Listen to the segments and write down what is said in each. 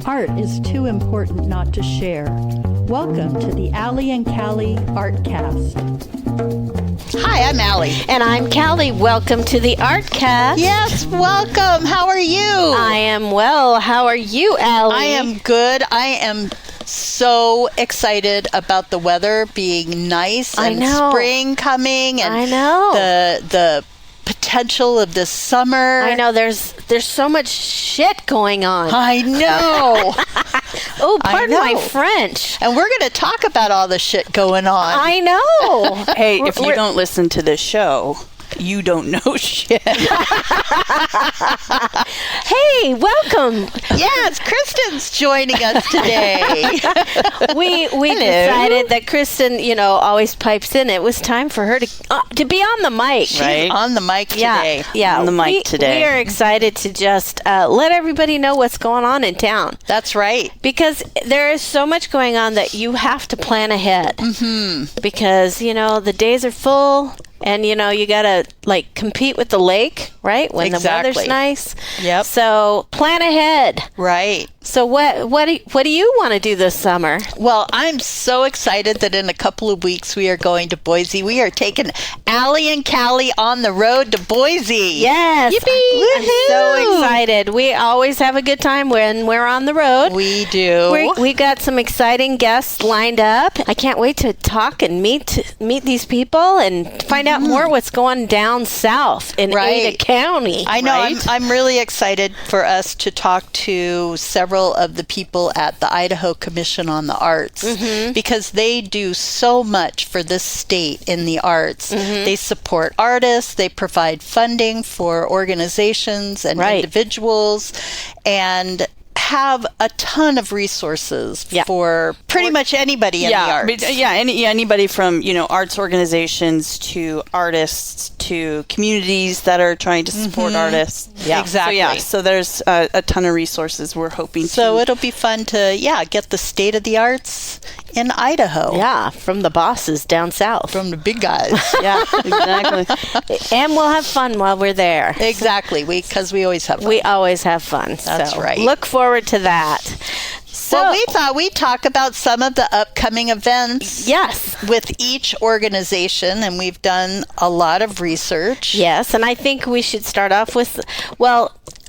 Art is too important not to share. Welcome to the Allie and Callie Artcast. Hi, I'm Allie. And I'm Callie. Welcome to the Artcast. Yes, welcome. How are you? I am well. How are you, Allie? I am good. I am so excited about the weather being nice and spring coming and the potential of this summer. I know there's so much shit going on. I know. Oh, pardon my French. And we're going to talk about all the shit going on. I know. Hey, if you don't listen to this show, you don't know shit. Hey, welcome. Yes, Kristin's joining us today. We decided that Kristin, always pipes in. It was time for her to be on the mic. She's on the mic today. Yeah, on the mic today. We are excited to just let everybody know what's going on in town. That's right. Because there is so much going on that you have to plan ahead. Mm-hmm. Because, the days are full. And, you got to, compete with the lake, right? When the weather's nice. Yep. So plan ahead. Right. So what do you want to do this summer? Well, I'm so excited that in a couple of weeks we are going to Boise. We are taking Allie and Callie on the road to Boise. Yes. Yippee! I'm so excited. We always have a good time when we're on the road. We do. We got some exciting guests lined up. I can't wait to talk and meet these people and find out more what's going down south in Ada County. I know. Right? I'm really excited for us to talk to several of the people at the Idaho Commission on the Arts because they do so much for this state in the arts. They support artists. They provide funding for organizations and individuals and have a ton of resources for pretty much anybody in the arts. Anybody from, arts organizations to artists to communities that are trying to support artists. Yeah, exactly. So there's a ton of resources we're hoping to. So it'll be fun to, get the state of the arts in Idaho. Yeah, from the bosses down south. From the big guys. Yeah, exactly. And we'll have fun while we're there. Exactly, because we always have fun. We always have fun. That's right. Look forward to that. So we thought we'd talk about some of the upcoming events. Yes. With each organization, and we've done a lot of research. Yes, and I think we should start off with,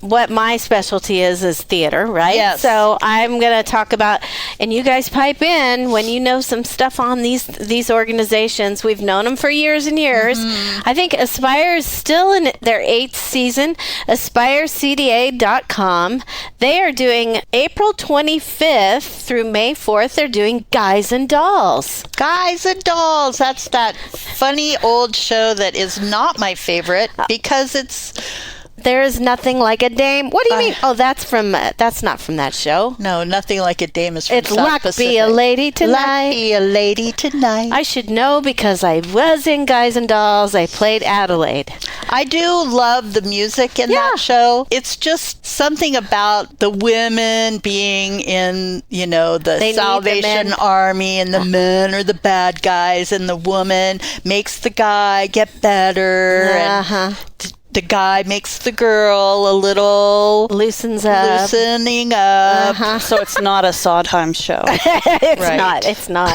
what my specialty is theater, right? Yes. So I'm going to talk about, and you guys pipe in when you know some stuff on these organizations. We've known them for years and years. I think Aspire is still in their 8th season. aspirecda.comat. They are doing April 25th through May 4th. They're doing Guys and Dolls. Guys and Dolls. That's that funny old show that is not my favorite because it's... There is nothing like a dame. What do you mean? Oh, that's not from that show. No, Nothing Like a Dame is from It's South Luck Pacific. Be a Lady Tonight. Luck Be a Lady Tonight. I should know because I was in Guys and Dolls. I played Adelaide. I do love the music in that show. It's just something about the women being in, the Salvation Army, and the men are the bad guys, and the woman makes the guy get better. And the guy makes the girl a little loosening up. So it's not a Sondheim show. It's not.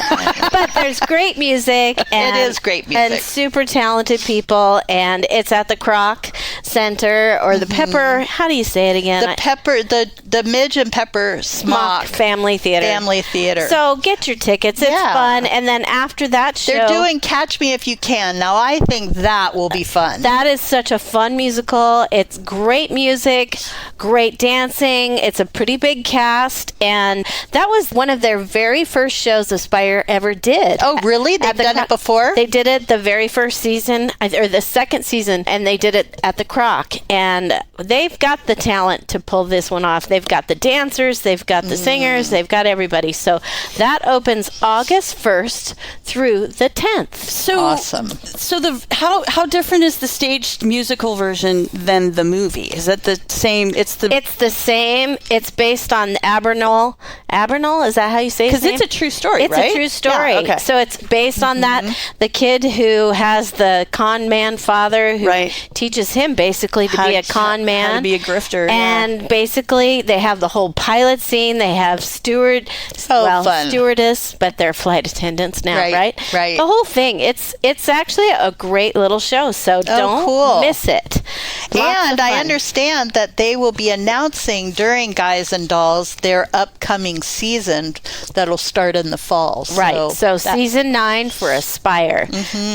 But there's great music. And, it is great music. And super talented people. And it's at the Kroc Center or the Pepper. How do you say it again? The Midge and Pepper Smock Family Theater. So get your tickets. It's fun. And then after that show, they're doing Catch Me If You Can. Now I think that will be fun. That is such a fun musical. It's great music, great dancing. It's a pretty big cast, and that was one of their very first shows Aspire ever did. Oh, really? They've done it before? They did it the very first season, or the second season, and they did it at the Kroc. And they've got the talent to pull this one off. They've got the dancers, they've got the singers, they've got everybody. So that opens August 1st through the 10th. So awesome. So how different is the staged musical version than the movie? Is that the same? It's the same. It's based on Abernall. Abernall, is that how you say it? Because it's a true story, it's right? It's a true story. Yeah, okay. So it's based on that. The kid who has the con man father who teaches him basically basically to be a con man. How to be a grifter. And basically, they have the whole pilot scene. They have fun. stewardess, but they're flight attendants now, right? Right. The whole thing. It's actually a great little show, so don't miss it. And I understand that they will be announcing during Guys and Dolls their upcoming season that'll start in the fall. Right. So season 9 for Aspire.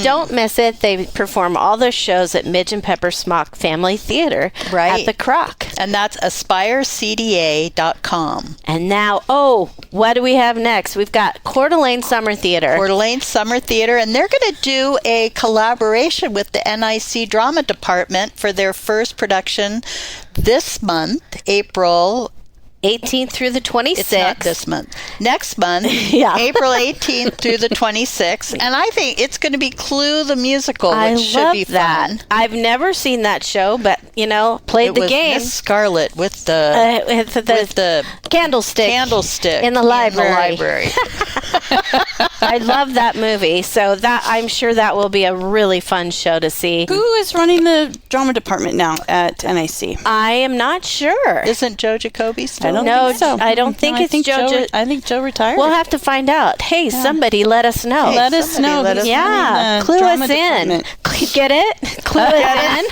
Don't miss it. They perform all their shows at Midge and Pepper Smock Family Theater at the Kroc. And that's aspirecda.comat. And now, what do we have next? We've got Coeur d'Alene Summer Theater. Coeur d'Alene Summer Theater, and they're going to do a collaboration with the NIC Drama Department for their first production this month, April 18th through the 26th. It's not this month. Next month, April 18th through the 26th. And I think it's going to be Clue the Musical, which should be fun. I've never seen that show, but, played the game. Miss Scarlet with the candlestick in the library. I love that movie. So I'm sure that will be a really fun show to see. Who is running the drama department now at NIC? I am not sure. Isn't Joe Jacoby still? I don't think so. I don't think it's Joe. I think Joe retired. We'll have to find out. Hey, somebody let us know. Let us know. Clue us in. Get it? Clue us in.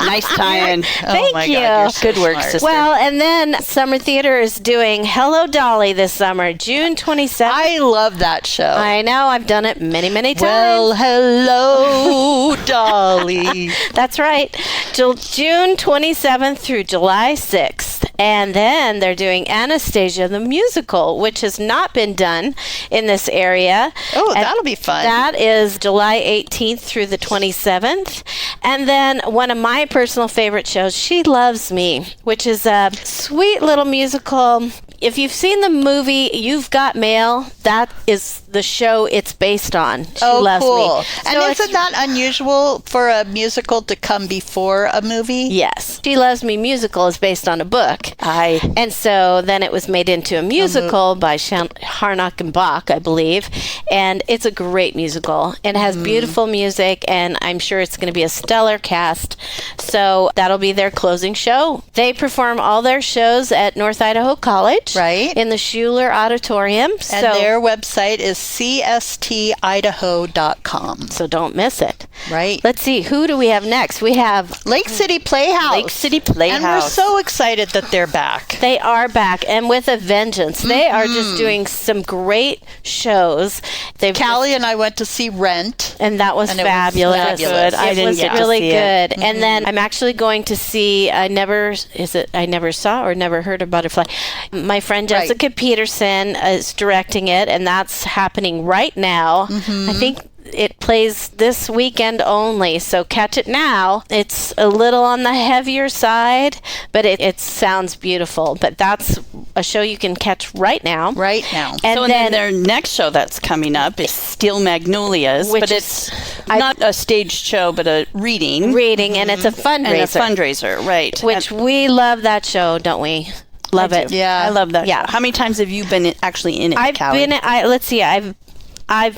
Nice tie-in. Thank you. God, good work, sister. Well, and then Summer Theater is doing Hello Dolly this summer, June 27th. I love that show. I know. I've done it many, many times. Well, hello, Dolly. That's right. June 27th through July 6th. And then they're doing Anastasia the musical, which has not been done in this area. Oh, that'll be fun. That is July 18th through the 27th. And then one of my personal favorite shows, She Loves Me, which is a sweet little musical. If you've seen the movie You've Got Mail, that is the show it's based on. She Loves cool. Me. And isn't that unusual for a musical to come before a movie? Yes. She Loves Me musical is based on a book. And so then it was made into a musical by Harnack and Bach, I believe. And it's a great musical. It has beautiful music, and I'm sure it's going to be a stellar cast. So that'll be their closing show. They perform all their shows at North Idaho College. Right. In the Schuler Auditorium. And their website is cstidaho.comat. So don't miss it. Right. Let's see. Who do we have next? We have Lake City Playhouse. Lake City Playhouse. And we're so excited that they're back. They are back, and with a vengeance. They are just doing some great shows. Callie and I went to see Rent. And that was fabulous. Fabulous. It was really good. And then I'm actually going to see I Never Saw or Never Heard of Butterfly. My friend Jessica Peterson is directing it, and that's happening right now. I think it plays this weekend only, so catch it now. It's a little on the heavier side, but it sounds beautiful. But that's a show you can catch right now. Right now. And so then their next show that's coming up is Steel Magnolias, which but it's not a staged show, but a reading. And it's a fundraiser. Right. Which we love that show, don't we? Love it. Yeah. I love that show. How many times have you been actually in it, Callie? Let's see, I've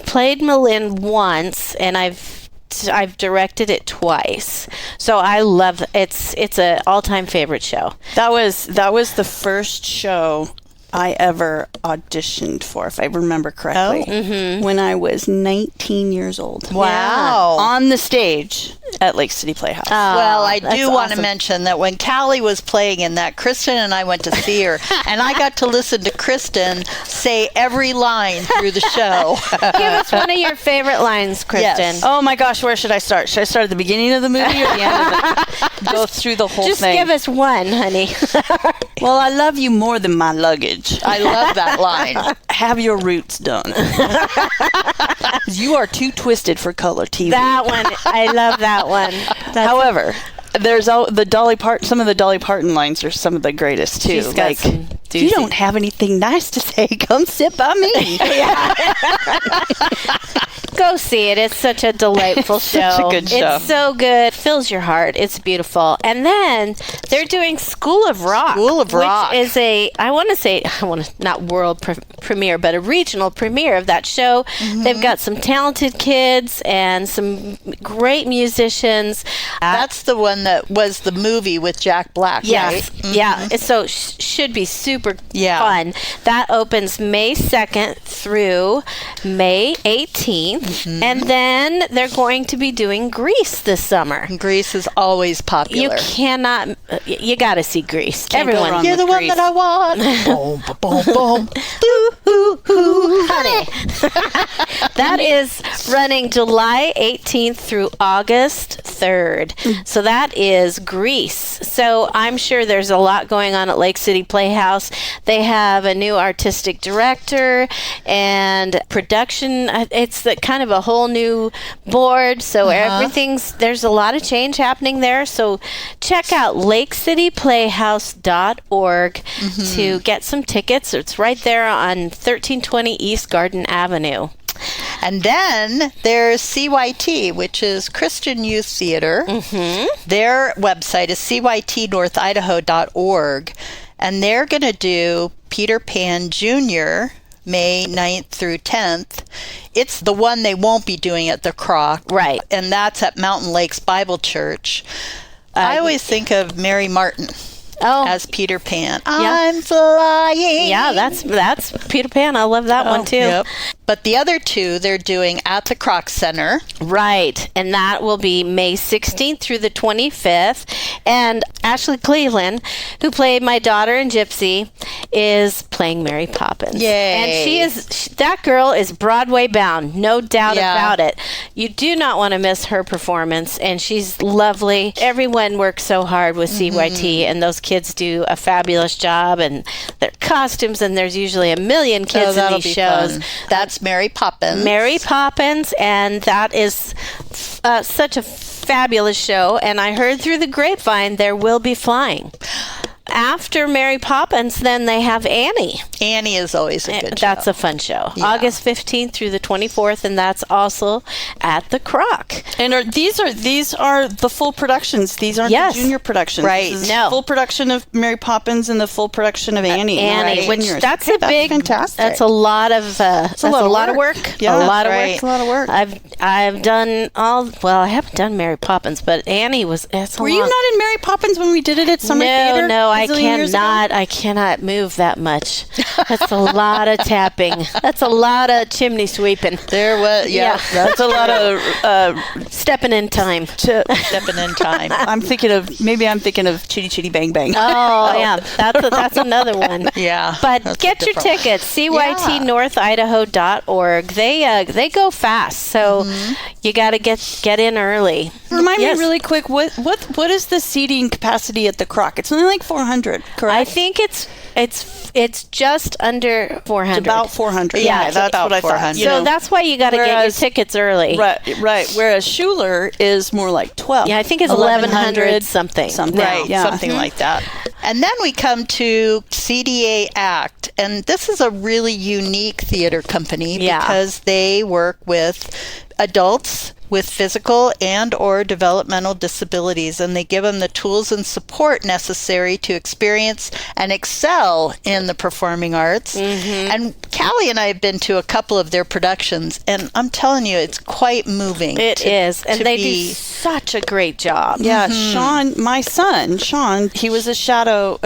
played Malin once, and I've directed it twice. So I love it's an all-time favorite show. That was the first show I ever auditioned for, if I remember correctly, when I was 19 years old. Wow. On the stage at Lake City Playhouse. Well, I do want to mention that when Callie was playing in that, Kristin and I went to see her, and I got to listen to Kristin say every line through the show. Give us one of your favorite lines, Kristin. Yes. Oh my gosh, where should I start? Should I start at the beginning of the movie or the end of the Go through the whole thing. Just give us one, honey. Well, I love you more than my luggage. I love that line. Have your roots done. You are too twisted for color TV. That one, I love that one. However, there's some of the Dolly Parton lines are some of the greatest too. She's got some if you don't have anything nice to say, come sit by me. Go see it. It's such a delightful show. Such a good show. It's so good. Fills your heart. It's beautiful. And then they're doing School of Rock. School of Rock. Which is not world premiere, but a regional premiere of that show. Mm-hmm. They've got some talented kids and some great musicians. That's the one that was the movie with Jack Black, Yes. right? Yeah. So should be super fun. That opens May 2nd through May 18th. Mm-hmm. And then they're going to be doing Grease this summer. Grease is always popular. You cannot, you got to see Grease. Can't go Everyone. wrong You're the with one Grease. that I want. Boom, boom, boom. Honey. That is running July 18th through August 3rd. So that is Grease. So I'm sure there's a lot going on at Lake City Playhouse. They have a new artistic director and production. It's kind of a whole new board. So there's a lot of change happening there. So check out lakecityplayhouse.org to get some tickets. It's right there on 1320 East Garden Avenue. And then there's CYT, which is Christian Youth Theater. Mm-hmm. Their website is cstidaho.comat. And they're going to do Peter Pan Jr., May 9th through 10th. It's the one they won't be doing at the Kroc. Right. And that's at Mountain Lakes Bible Church. I always think of Mary Martin as Peter Pan. I'm flying. Yeah, that's Peter Pan. I love that one too. Yep. But the other two they're doing at the Kroc Center. Right. And that will be May 16th through the 25th. And Ashley Cleveland, who played my daughter in Gypsy, is playing Mary Poppins. Yay. And that girl is Broadway bound, no doubt about it. You do not want to miss her performance, and she's lovely. Everyone works so hard with CYT, and those kids do a fabulous job, and their costumes, and there's usually a million kids in these shows. Fun. That's Mary Poppins. Mary Poppins, and that is such a fabulous show. And I heard through the grapevine there will be flying. After Mary Poppins, then they have Annie. Annie is always a good show. That's a fun show. Yeah. August 15th through the 24th, and that's also at the Kroc. And these are the full productions. These aren't the junior productions. Right. This is No. full production of Mary Poppins and the full production of Annie. Annie, which Juniors. that's Okay, a big, fantastic. that's a lot of, that's a lot of work. Yeah, a lot of right. work. It's a lot of work. I've done I haven't done Mary Poppins, but Annie was. Were you not in Mary Poppins when we did it at Summer Theater? No, I a zillion years ago? cannot. I cannot move that much. That's a lot of tapping. That's a lot of chimney sweeping. There was, That's a lot of Stepping in time. stepping in time. I'm thinking of Chitty Chitty Bang Bang. Oh, yeah. That's another one. Yeah. But that's a get your different one. tickets, cytnorthidaho.org. They go fast, so you got to get in early. Remind Yes. me really quick, what is the seating capacity at the Kroc? It's only like 400, correct? I think it's just under 400. It's about 400. Yeah, Yeah, it's that's about what I thought. 400. So that's why you got to get your whereas- tickets early. Right. Whereas Schuler is more like 12. Yeah, I think it's 1100 something. Right, Yeah. something like that. And then we come to CDA Act, and this is a really unique theater company because they work with adults with physical and or developmental disabilities, and they give them the tools and support necessary to experience and excel in the performing arts. And Callie and I have been to a couple of their productions, and I'm telling you, it's quite moving. It is, and they do be such a great job. Yeah, Sean, my son, he was a shadow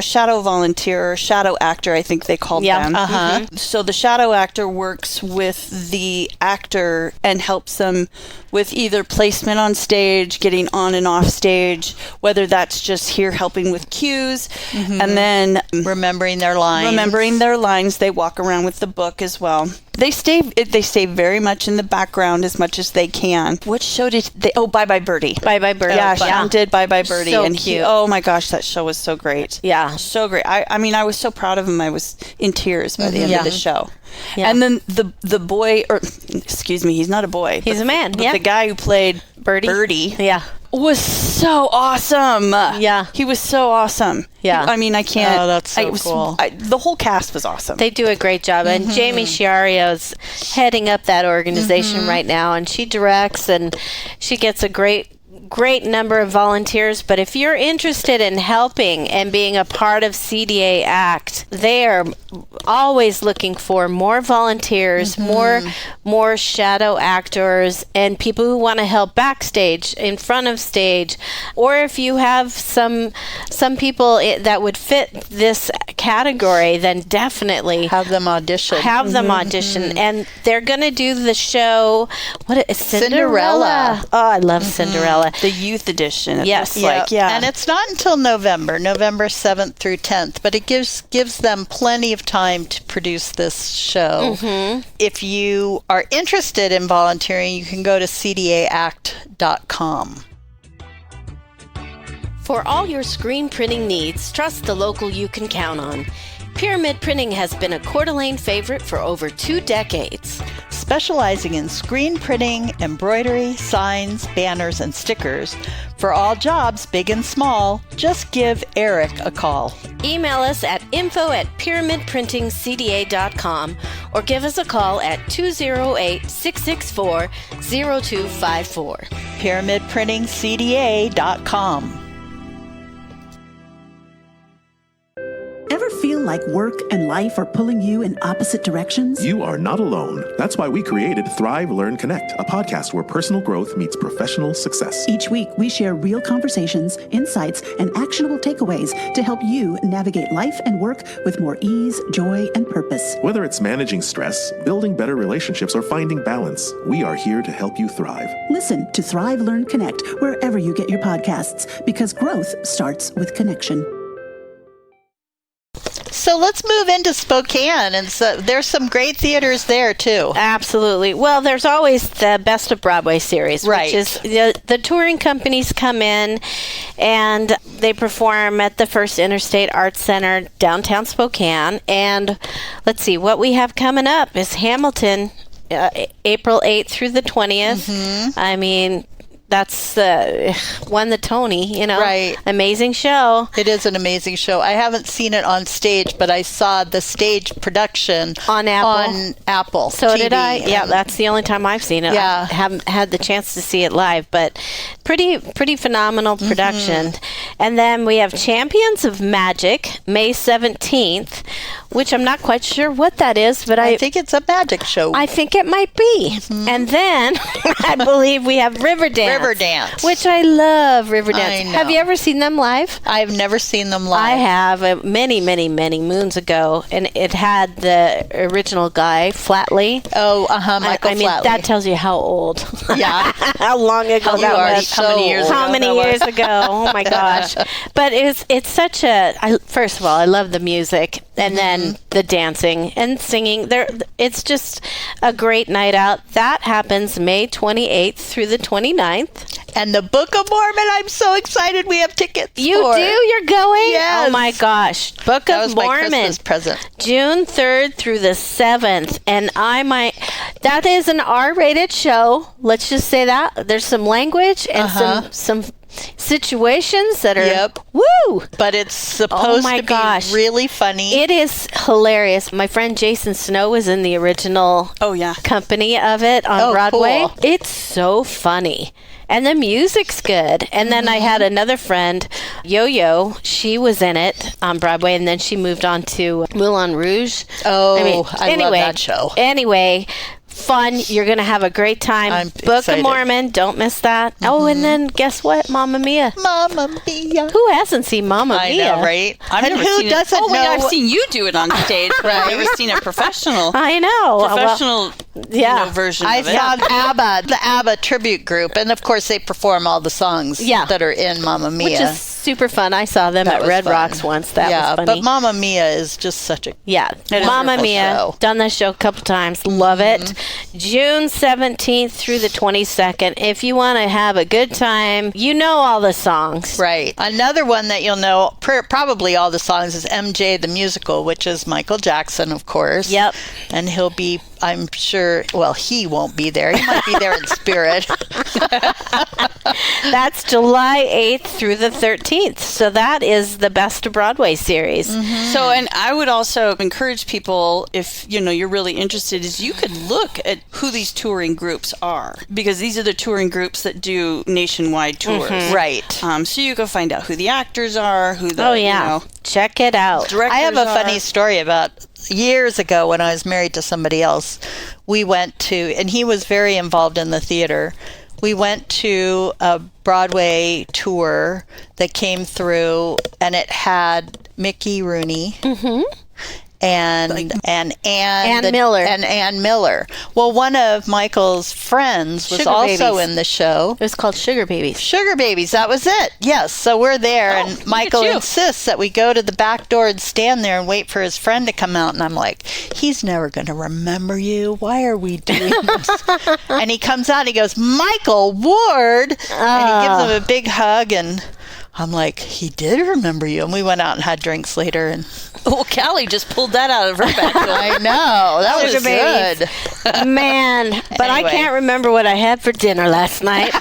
volunteer, or shadow actor, I think they called them. So the shadow actor works with the actor and helps them with either placement on stage, getting on and off stage, whether that's just here helping with cues, and then remembering their lines. They walk around with the book as well. They stay very much in the background as much as they can. What show did they? Oh, Bye Bye Birdie. Bye Bye Birdie. Yeah, Sean did Bye Bye Birdie, So and cute. oh my gosh, that show was so great. Yeah. So great. I mean, I was so proud of him. I was in tears by the end of the show. Yeah. And then the boy, or excuse me, he's not a boy. He's a man, but yeah. the guy who played Birdie Yeah. was so awesome. Yeah. He was so awesome. Yeah. I mean, I can't. Oh, that's so cool. The whole cast was awesome. They do a great job. And Jamie Chiario's heading up that organization right now, and she directs, and she gets a great number of volunteers. But if you're interested in helping and being a part of CDA ACT, they are always looking for more volunteers, more shadow actors, and people who want to help backstage, in front of stage, or if you have some people that would fit this category, then definitely Have them audition. And they're going to do the show. What is Cinderella. Oh, I love Cinderella. the youth edition. Yes. Yeah. And it's not until November 7th through 10th, but it gives them plenty of time to produce this show. If you are interested in volunteering, you can go to cstidaho.comat. For all your screen printing needs, trust the local you can count on. Pyramid Printing has been a Coeur d'Alene favorite for over 2 decades. Specializing in screen printing, embroidery, signs, banners, and stickers. For all jobs, big and small, just give Eric a call. Email us at info@pyramidprintingcda.com or give us a call at 208-664-0254. PyramidPrintingCDA.com. Ever feel like work and life are pulling you in opposite directions? You are not alone. That's why we created Thrive, Learn, Connect, a podcast where personal growth meets professional success. Each week, we share real conversations, insights, and actionable takeaways to help you navigate life and work with more ease, joy, and purpose. Whether it's managing stress, building better relationships, or finding balance, we are here to help you thrive. Listen to Thrive, Learn, Connect wherever you get your podcasts, because growth starts with connection. So let's move into Spokane, and so there's some great theaters there too. Absolutely. Well, there's always the Best of Broadway series, Right. which is the touring companies come in and they perform at the First Interstate Arts Center, downtown Spokane. And let's see, what we have coming up is Hamilton, April 8th through the 20th. I mean, that's won the Tony, Right. Amazing show. It is an amazing show. I haven't seen it on stage, but I saw the stage production On Apple. So TV. did I. Yeah, that's the only time I've seen it. Yeah. I haven't had the chance to see it live, but pretty phenomenal production. And then we have Champions of Magic, May 17th, which I'm not quite sure what that is, but I think it's a magic show. I think it might be. And then I believe we have Riverdance. Riverdance. Which I love Riverdance. I know. Have you ever seen them live? I've never seen them live. I have many moons ago, and it had the original guy, Flatley. Oh, Michael I mean, Flatley. that tells you how old. Yeah. How long ago that was. How many years How ago many that was. years ago? Oh my gosh! But it's such first of all, I love the music, and then the dancing and singing. It's just a great night out. That happens May 28th through the 29th. And the Book of Mormon, I'm so excited we have tickets You for. do? You're going? Yes. Oh my gosh! Book That of was my Mormon. Christmas present. June 3rd through the 7th. And that is an R-rated show. Let's just say that. There's some language and some situations that are, woo! But it's supposed to be really funny. It is hilarious. My friend Jason Snow was in the original company of it on Broadway. Cool. It's so funny. And the music's good. And then I had another friend, Yo-Yo. She was in it on Broadway, and then she moved on to Moulin Rouge. I love that show. Anyway, fun. You're going to have a great time. I'm Book excited. of Mormon. Don't miss that. Oh, and then guess what? Mamma Mia. Mamma Mia. Who hasn't seen Mamma I Mia? know, right? I've And never who seen it. doesn't Oh, wait, know? I've seen you do it on stage, but I've never seen a professional I know. version I of it. saw the ABBA tribute group, and of course they perform all the songs that are in Mamma Mia. Which is super fun. I saw them at was Red fun. Rocks once. That was funny. But Mamma Mia is just such a Mamma Mia. show. Done that show a couple times. Love it. June 17th through the 22nd. If you want to have a good time, you know all the songs. Right. Another one that you'll know, probably all the songs, is MJ the Musical, which is Michael Jackson, of course. Yep. And he'll be, I'm sure, well, he won't be there. He might be there in spirit. That's July 8th through the 13th. So that is the Best of Broadway series. So, and I would also encourage people, if you're really interested, is you could look at who these touring groups are, because these are the touring groups that do nationwide tours. Right. So you can find out who the actors are, who the check it out. directors I have a are. funny story about years ago when I was married to somebody else. We went to, and he was very involved in the theater. We went to a Broadway tour that came through, and it had Mickey Rooney and Ann Miller. And Ann Miller. Well, one of Michael's friends was Sugar also Babies. in the show. It was called Sugar Babies. Sugar Babies, that was it. Yes, so we're there, and Michael insists that we go to the back door and stand there and wait for his friend to come out. And I'm like, he's never going to remember you. Why are we doing this? And he comes out, and he goes, Michael Ward! And he gives him a big hug, and I'm like, he did remember you. And we went out and had drinks later. And Well, Callie just pulled that out of her back. I know, that was Sugar Babies. good. Man, but Anyway. I can't remember what I had for dinner last night.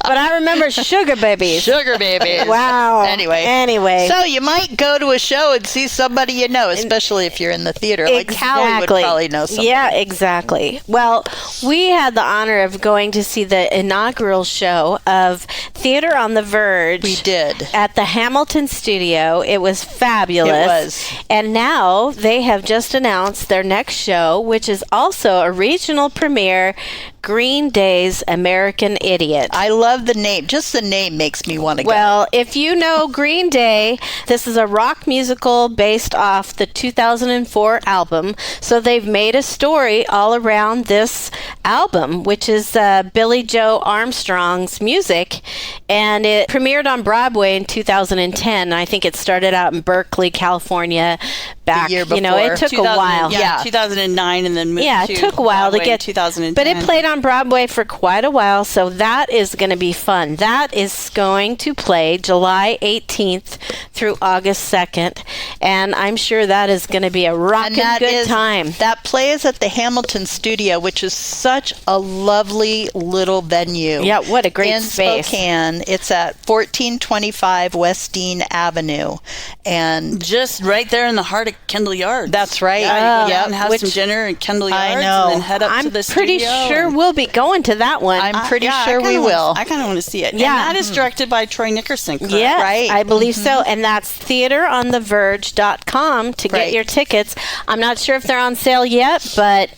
But I remember Sugar Babies. Sugar Babies. Wow. Anyway. So you might go to a show and see somebody you know, especially if you're in the theater. Like Callie would probably know somebody. Yeah, exactly. Well, we had the honor of going to see the inaugural show of Theater on the Verge. We did. At the Hamilton studio. It was fabulous. It was. And now they have just announced their next show, which is also a regional premiere, Green Day's American Idiot. I love the name. Just the name makes me want to go. Well, if you know Green Day, this is a rock musical based off the 2004 album. So they've made a story all around this album, which is Billy Joe Armstrong's music. And it premiered on Broadway in 2010. I think it started out in Berkeley, California. Back, The year before. it took a while. Yeah, 2009, and then moved It to took a while to Broadway get in 2010. but it played on Broadway for quite a while, so that is going to be fun. That is going to play July 18th through August 2nd, and I'm sure that is going to be a rockin' good time. That plays at the Hamilton studio, which is such a lovely little venue. Yeah, what a great in space. Spokane. It's at 1425 West Dean Avenue, and just right there in the heart of Kendall Yards. That's right. Yeah, you go down and have Which- some dinner in Kendall I Yards, know. and then head up to I'm the pretty studio. sure we'll be going to that one. I'm pretty Yeah, sure I we kinda will. I kind of want to see it. Yeah. And that is directed by Troy Nickerson, correct? Yes, right? I believe so. And that's theaterontheverge.com to get Right. your tickets. I'm not sure if they're on sale yet, but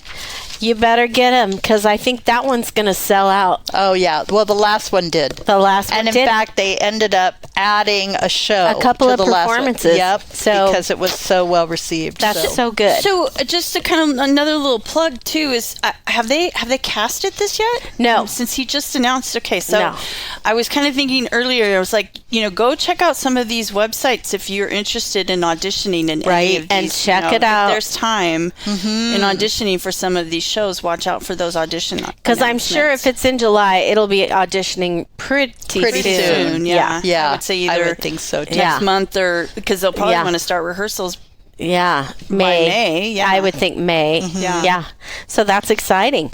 you better get them because I think that one's going to sell out. Oh, yeah. Well, the last one did. The last one And in did. fact, they ended up adding a show. A couple to of the last one. performances. Yep. So- because it was so well received. That's so good. So just to kind of another little plug too is have they casted this yet? No. Since he just announced. Okay, so No. I was kind of thinking earlier. I was like, go check out some of these websites if you're interested in auditioning in any Right, of these. and check it if out. there's time in auditioning for some of these shows. Watch out for those audition. Because I'm sure if it's in July, it'll be auditioning pretty soon. Yeah. Yeah. I would say I either would think so, too. Yeah. next month or because they'll probably Yeah. want to start rehearsals. Yeah, May, yeah. I would think May. Yeah. So that's exciting.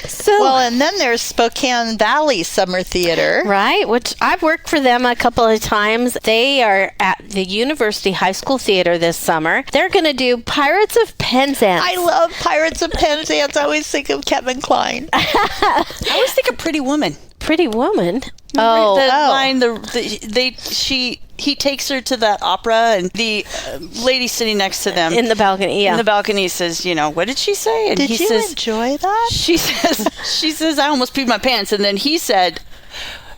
So Well, and then there's Spokane Valley Summer Theater. right, which I've worked for them a couple of times. They are at the University High School Theater this summer. They're going to do Pirates of Penzance. I love Pirates of Penzance. I always think of Kevin Kline. I always think of Pretty Woman. Pretty Woman. The Oh, line, he takes her to that opera, and the lady sitting next to them in the balcony. Yeah. in the balcony says, what did she say? And Did he you says, enjoy that? she says, I almost peed my pants, and then he said,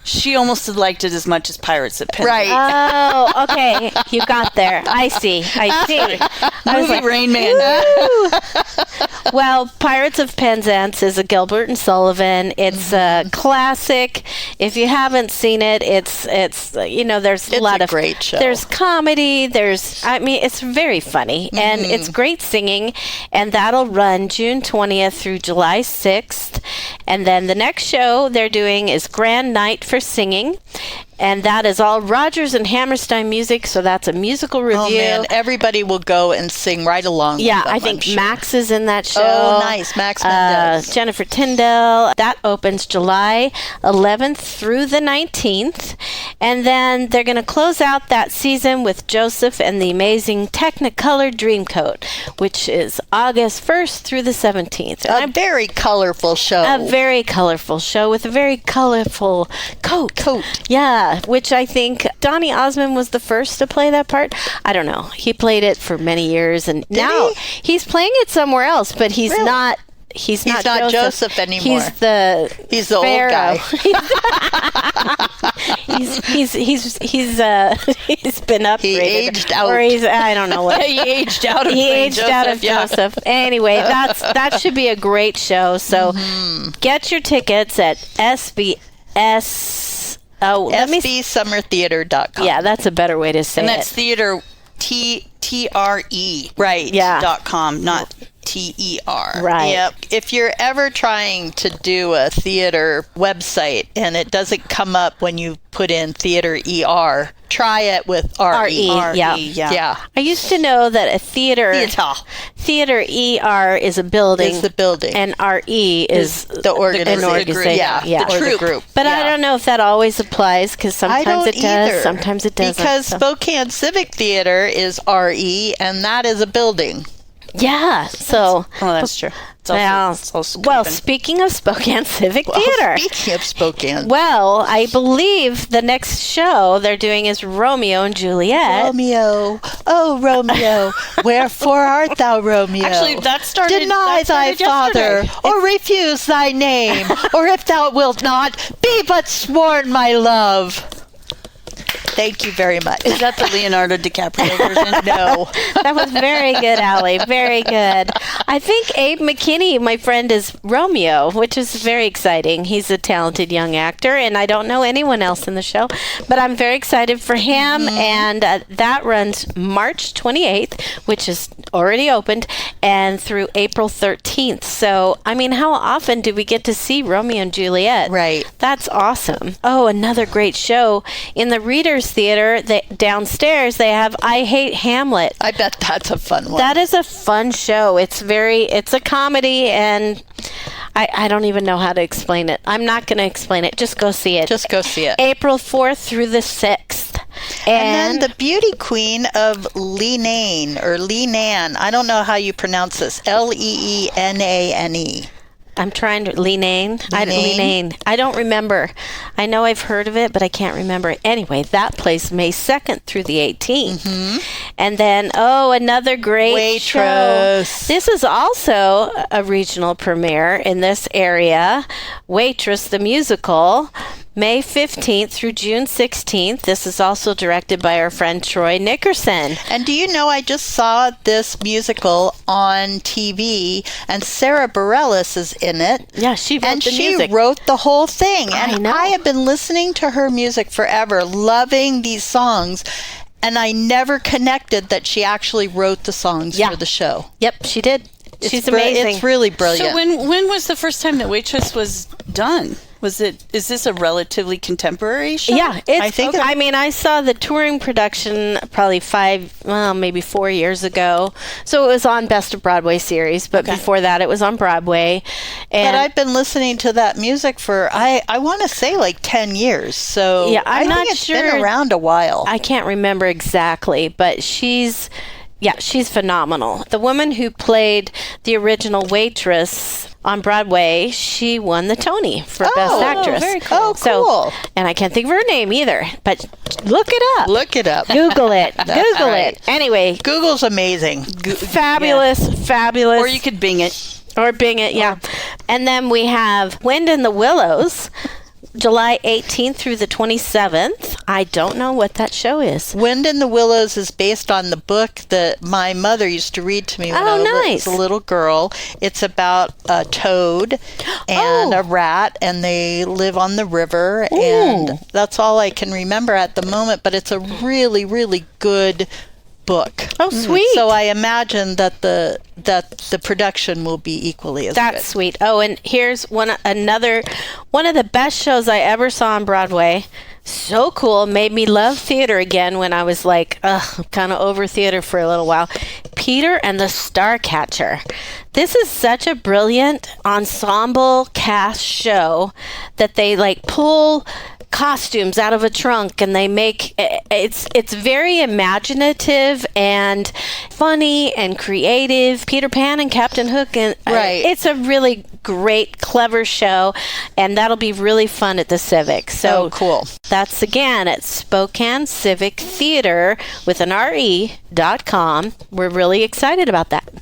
She almost liked it as much as Pirates of Penzance. Right. Oh, okay. You got there. I see. I was like, Rain Man. well, Pirates of Penzance is a Gilbert and Sullivan. It's a classic. If you haven't seen it, it's there's a lot of great show. There's comedy. It's very funny and it's great singing, and that'll run June 20th through July 6th. And then the next show they're doing is Grand Night for Singing, and that is all Rodgers and Hammerstein music, so that's a musical review. Oh man, everybody will go and sing right along with them, I think I'm sure. Max is in that show. Oh, nice. Max Mendez. Jennifer Tyndall. That opens July 11th through the 19th. And then they're going to close out that season with Joseph and the Amazing Technicolor Dreamcoat, which is August 1st through the 17th. A very colorful show. A very colorful show with a very colorful coat. Yeah, which I think Donny Osmond was the first to play that part. I don't know. He played it for many years, and now he's playing it somewhere else, but he's not. He's not Joseph anymore. He's the Pharaoh. Old guy. he's been upgraded. He aged out. Or I don't know what. He aged out of Joseph. Anyway, that should be a great show. So get your tickets at SBsummertheater.com. Yeah, that's a better way to say and it. that's theater TRE Right. Yeah. .com, not TER. Right. Yep. If you're ever trying to do a theater website and it doesn't come up when you put in theater ER, try it with RE. Yeah. I used to know that a theater ER is a building. Is the building. And RE is the organization. Yeah. The group. But I don't know if that always applies, because sometimes it does, sometimes it doesn't. Because Spokane Civic Theater is RE, and that is a building. Yeah, so... Oh, that's true. It's also speaking of Spokane Civic Theater. Speaking of Spokane. Well, I believe the next show they're doing is Romeo and Juliet. Romeo, oh Romeo, wherefore art thou, Romeo? Actually, that started Deny thy father, or refuse thy name, or if thou wilt not, be but sworn my love. Thank you very much. Is that the Leonardo DiCaprio version? No. That was very good, Allie. Very good. I think Abe McKinney, my friend, is Romeo, which is very exciting. He's a talented young actor, and I don't know anyone else in the show, but I'm very excited for him. And that runs March 28th, which is already opened, and through April 13th. So, I mean, how often do we get to see Romeo and Juliet? Right. That's awesome. Oh, another great show in the Reader's Theater. Downstairs they have I Hate Hamlet. I bet that's a fun one. That is a fun show. It's a comedy, and I don't even know how to explain it. I'm not going to explain it. Just go see it. Just go see it. April 4th through the 6th. And then the beauty queen of Leenane, or Leenane. I don't know how you pronounce this. Leeanane. I'm trying to... Leenane? Leenane. I don't remember. I know I've heard of it, but I can't remember it. Anyway, that plays May 2nd through the 18th. And then, another great show. Waitress. This is also a regional premiere in this area. Waitress, the musical, May 15th through June 16th. This is also directed by our friend Troy Nickerson. And do you know, I just saw this musical on TV, and Sarah Bareilles is in it. Yeah, she wrote the music. She wrote the whole thing. I And know. I have been listening to her music forever, loving these songs, and I never connected that she actually wrote the songs for the show. Yep, she did. She's amazing. It's really brilliant. So when was the first time that Waitress was done? Is this a relatively contemporary show? Yeah, I think okay. I saw the touring production probably 4 years ago. So it was on Best of Broadway series, but before that it was on Broadway. And but I've been listening to that music for, I want to say like 10 years. So yeah, I'm I not think it's sure. been around a while. I can't remember exactly, but she's phenomenal. The woman who played the original Waitress on Broadway, she won the Tony for Best Actress. Very cool. Oh, So, cool. and I can't think of her name either, but look it up. Look it up. Google it. Google right. it. Anyway, Google's amazing. fabulous. Or you could Bing it. Or Bing it, yeah. And then we have Wind in the Willows, July 18th through the 27th. I don't know what that show is. Wind in the Willows is based on the book that my mother used to read to me when I was a little girl. It's about a toad and a rat, and they live on the river. Ooh. And that's all I can remember at the moment, but it's a really, really good book. Oh, sweet. So I imagine that the production will be equally as good. That's sweet. Oh, and here's one of the best shows I ever saw on Broadway. So cool. Made me love theater again when I was like, kind of over theater for a little while. Peter and the Starcatcher. This is such a brilliant ensemble cast show that they like pull costumes out of a trunk, and they make it's very imaginative and funny and creative. Peter Pan and Captain Hook, and it's a really great, clever show, and that'll be really fun at the Civic. So cool. That's again at Spokane Civic Theater with an RE.com. We're really excited about that.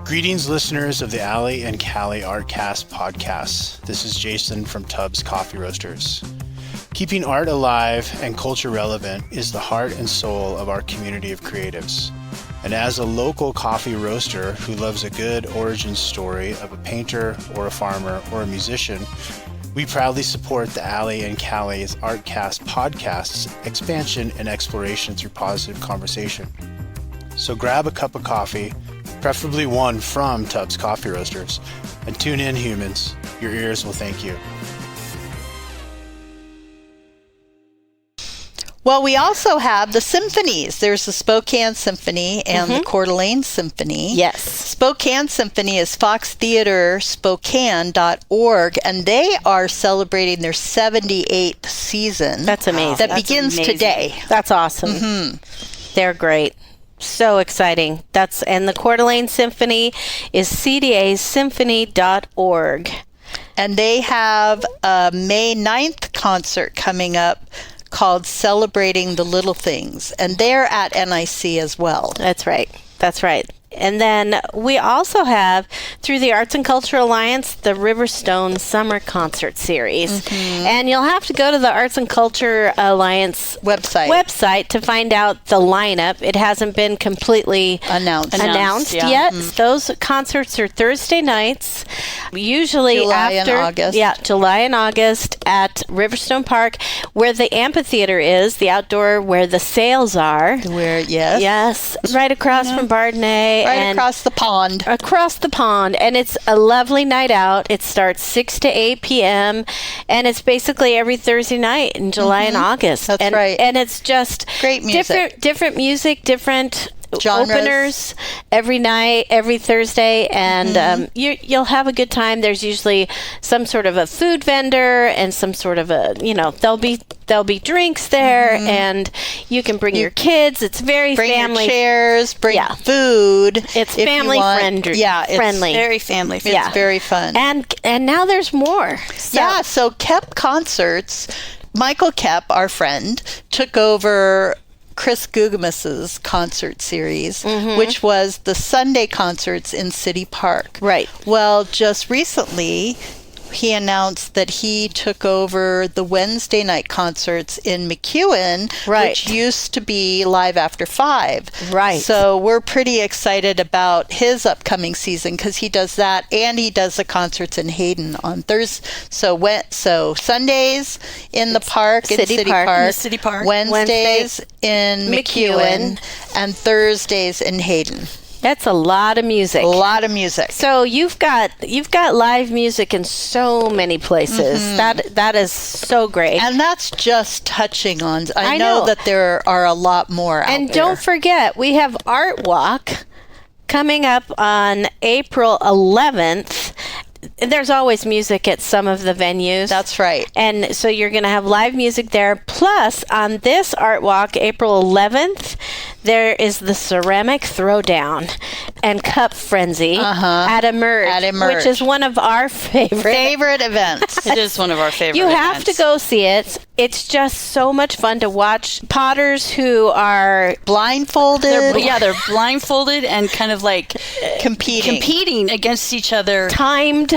Greetings, listeners of the Allie and Callie Artcast podcasts. This is Jason from Tubbs Coffee Roasters. Keeping art alive and culture relevant is the heart and soul of our community of creatives. And as a local coffee roaster who loves a good origin story of a painter or a farmer or a musician, we proudly support the Allie and Callie's Artcast podcast's expansion and exploration through positive conversation. So grab a cup of coffee, preferably one from Tubbs Coffee Roasters, and tune in, humans. Your ears will thank you. Well, we also have the symphonies. There's the Spokane Symphony and the Coeur d'Alene Symphony. Yes. Spokane Symphony is foxtheaterspokane.org, and they are celebrating their 78th season. That's amazing. That begins today. That's awesome. Mm-hmm. They're great. So exciting. And the Coeur d'Alene Symphony is cdasymphony.org. And they have a May 9th concert coming up called Celebrating the Little Things, and they're at NIC as well. That's right. And then we also have, through the Arts and Culture Alliance, the Riverstone Summer Concert Series. Mm-hmm. And you'll have to go to the Arts and Culture Alliance website to find out the lineup. It hasn't been completely announced yet. Mm-hmm. Those concerts are Thursday nights, usually July and August. Yeah, July and August at Riverstone Park, where the amphitheater is, the outdoor where the sails are. Yes, right across from Bardnay. Across the pond. And it's a lovely night out. It starts 6 to 8 p.m. and it's basically every Thursday night in July and August. That's right. And it's just great music. Different music, different genres. Openers every night, every Thursday, and you'll have a good time. There's usually some sort of a food vendor and some sort of a, there'll be drinks there, and you can bring your kids. It's very family. Your chairs, bring food. It's family friendly. Yeah, it's friendly. Very family friendly. It's very fun. And now there's more. So Kep Concerts, Michael Kep, our friend, took over Chris Gugamus's concert series, which was the Sunday concerts in City Park. Right. Well, just recently, he announced that he took over the Wednesday night concerts in McEwen, which used to be Live After 5. Right. So we're pretty excited about his upcoming season because he does that, and he does the concerts in Hayden on Thursday. So Sundays in the park, in City Park, Wednesdays in McEwen, and Thursdays in Hayden. That's a lot of music. So you've got live music in so many places. That is so great. And that's just touching on. I know that there are a lot more out there. And don't forget, we have Art Walk coming up on April 11th. There's always music at some of the venues. That's right. And so you're going to have live music there. Plus, on this Art Walk, April 11th, there is the Ceramic Throwdown. and Cup Frenzy at Emerge, which is one of our favorite events. It is one of our favorite You events. have to go see it. It's just so much fun to watch potters who are blindfolded. They're blindfolded and kind of like competing against each other. Timed.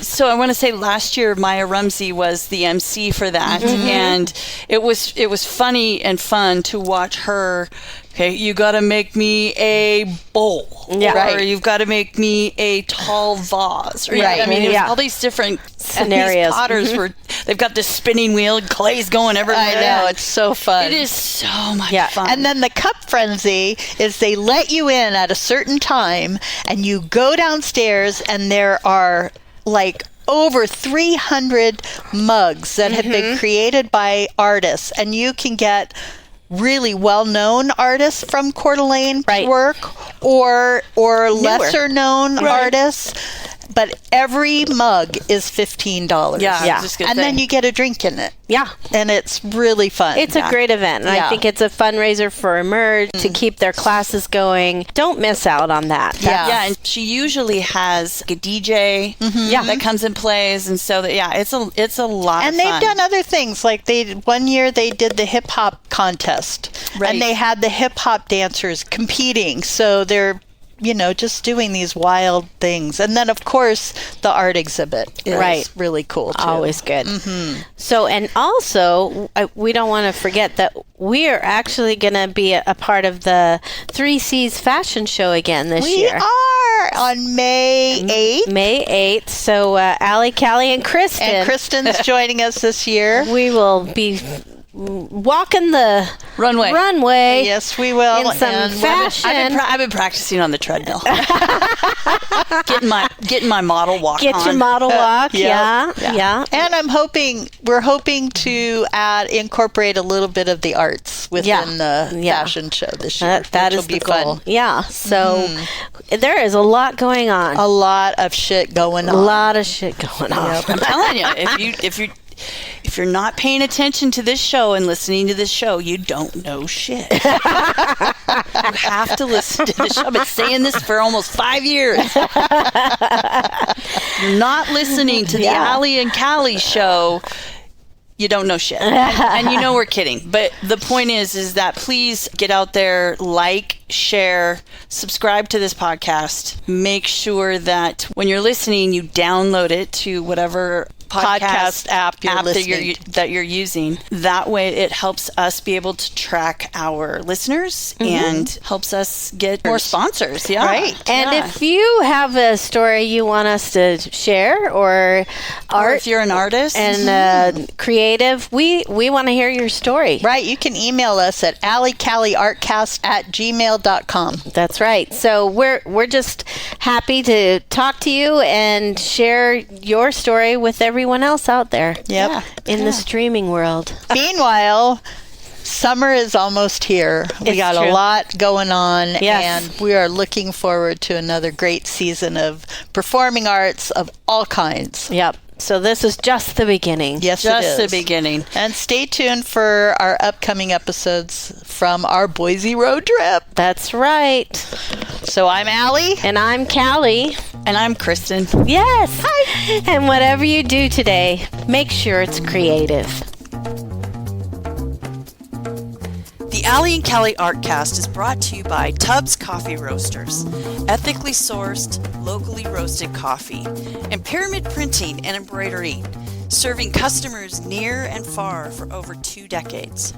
So I want to say last year Maya Rumsey was the MC for that, and it was funny and fun to watch her. Okay, you got to make me a bowl, or you've got to make me a tall vase, right? I mean, all these different scenarios. These potters they've got this spinning wheel, clay's going everywhere. I know, it's so fun. It is so much fun. And then the Cup Frenzy is they let you in at a certain time, and you go downstairs, and there are like over 300 mugs that have been created by artists, and you can get really well-known artists from Coeur d'Alene work or lesser-known artists. But every mug is $15. And then you get a drink in it. Yeah. And it's really fun. It's a great event. And I think it's a fundraiser for Emerge to keep their classes going. Don't miss out on that. And she usually has a DJ that comes and plays. And so, it's a lot of fun. And they've done other things. Like one year they did the hip-hop contest. Right. And they had the hip-hop dancers competing. So they're just doing these wild things. And then, of course, the art exhibit is really cool, too. Always good. So, and also, we don't want to forget that we are actually going to be a part of the 3C's fashion show again this year. We are on May 8th. May 8th. So, Allie, Callie, and Kristin. And Kristin's joining us this year. We will be walking the runway. Yes, we will. In some fashion. I've been practicing on the treadmill. getting my model walk on. Get your model walk. Yeah. And we're hoping to incorporate a little bit of the arts within the fashion show this year. That is the goal. Fun. Yeah. So there is a lot going on. A lot of shit going on. I'm telling you, if you're not paying attention to this show and listening to this show, you don't know shit. You have to listen to this show. I've been saying this for almost 5 years. You're not listening to the Allie and Callie show. You don't know shit. And you know we're kidding. But the point is that please get out there, like, share, subscribe to this podcast. Make sure that when you're listening, you download it to whatever podcast app that you're using. That way it helps us be able to track our listeners and helps us get more sponsors. Right. And if you have a story you want us to share or if you're an artist and creative, we want to hear your story. Right. You can email us at lakecityplayhouse.orgat@gmail.com. That's right. So we're just happy to talk to you and share your story with everyone else out there in the streaming world. Meanwhile, summer is almost here. We got a lot going on, and we are looking forward to another great season of performing arts of all kinds. Yep. So this is just the beginning. Yes, it is. Just the beginning. And stay tuned for our upcoming episodes from our Boise road trip. That's right. So I'm Allie. And I'm Callie. And I'm Kristin. Yes. Hi. And whatever you do today, make sure it's creative. The Allie and Callie Artcast is brought to you by Tubbs Coffee Roasters, ethically sourced, locally roasted coffee, and Pyramid Printing and Embroidery, serving customers near and far for over 2 decades.